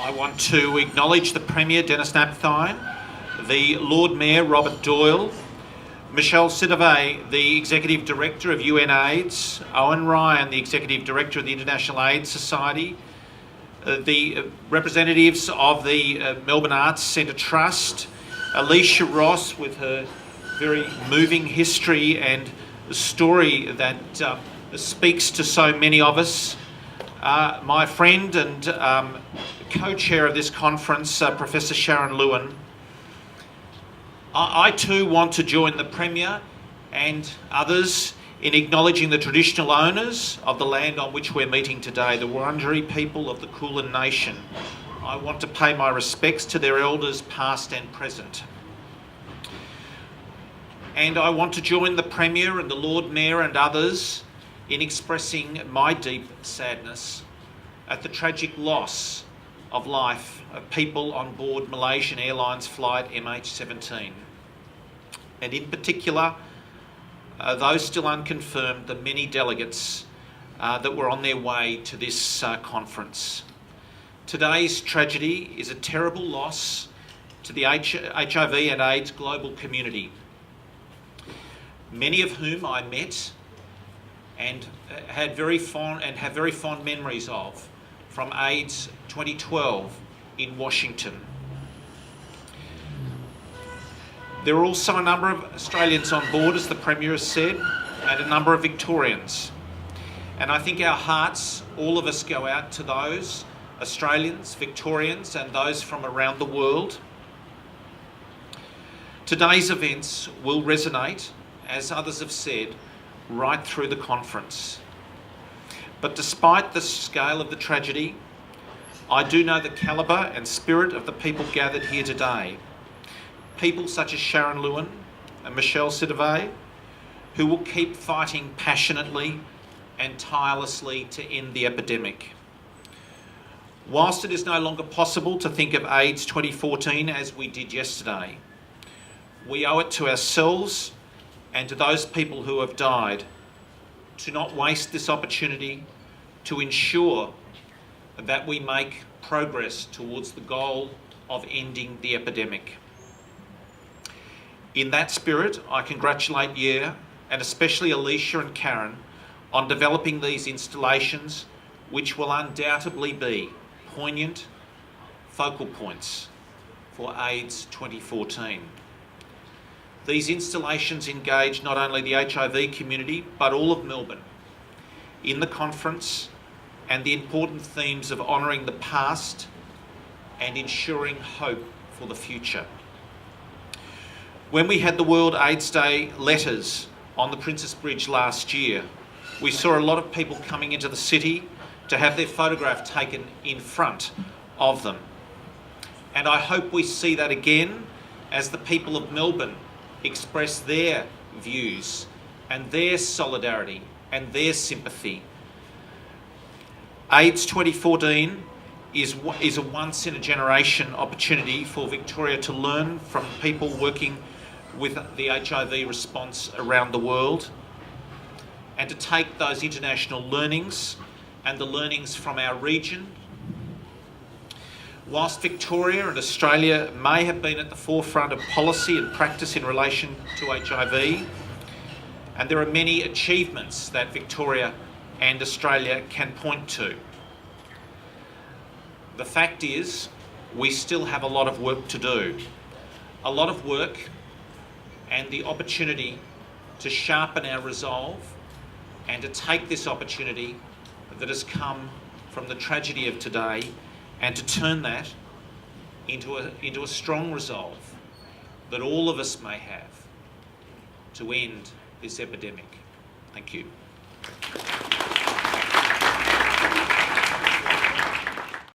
I want to acknowledge the Premier, Denis Napthine, the Lord Mayor, Robert Doyle, Michelle Sidavay, the Executive Director of UNAIDS, Owen Ryan, the Executive Director of the International AIDS Society, the representatives of the Melbourne Arts Centre Trust, Alicia Ross with her very moving history and story that speaks to so many of us, my friend and co-chair of this conference, Professor Sharon Lewin. I too want to join the Premier and others in acknowledging the traditional owners of the land on which we're meeting today, the Wurundjeri people of the Kulin Nation. I want to pay my respects to their elders past and present. And I want to join the Premier and the Lord Mayor and others in expressing my deep sadness at the tragic loss of life of people on board Malaysian Airlines flight MH17. And in particular, those still unconfirmed, the many delegates that were on their way to this conference. Today's tragedy is a terrible loss to the HIV and AIDS global community, many of whom I met and have very fond memories of from AIDS 2012 in Washington. There are also a number of Australians on board, as the Premier has said, and a number of Victorians. And I think our hearts, all of us, go out to those Australians, Victorians, and those from around the world. Today's events will resonate, as others have said, right through the conference. But despite the scale of the tragedy, I do know the calibre and spirit of the people gathered here today. People such as Sharon Lewin and Michelle Sidavay, who will keep fighting passionately and tirelessly to end the epidemic. Whilst it is no longer possible to think of AIDS 2014 as we did yesterday, we owe it to ourselves and to those people who have died to not waste this opportunity to ensure that we make progress towards the goal of ending the epidemic. In that spirit, I congratulate you, and especially Alicia and Karen, on developing these installations, which will undoubtedly be poignant focal points for AIDS 2014. These installations engage not only the HIV community, but all of Melbourne in the conference and the important themes of honouring the past and ensuring hope for the future. When we had the World AIDS Day letters on the Princess Bridge last year, we saw a lot of people coming into the city to have their photograph taken in front of them. And I hope we see that again as the people of Melbourne express their views and their solidarity and their sympathy. AIDS 2014 is a once-in-a-generation opportunity for Victoria to learn from people working with the HIV response around the world, and to take those international learnings and the learnings from our region. Whilst Victoria and Australia may have been at the forefront of policy and practice in relation to HIV, and there are many achievements that Victoria and Australia can point to, the fact is we still have a lot of work to do. A lot of work and the opportunity to sharpen our resolve and to take this opportunity that has come from the tragedy of today and to turn that into a strong resolve that all of us may have to end this epidemic. Thank you.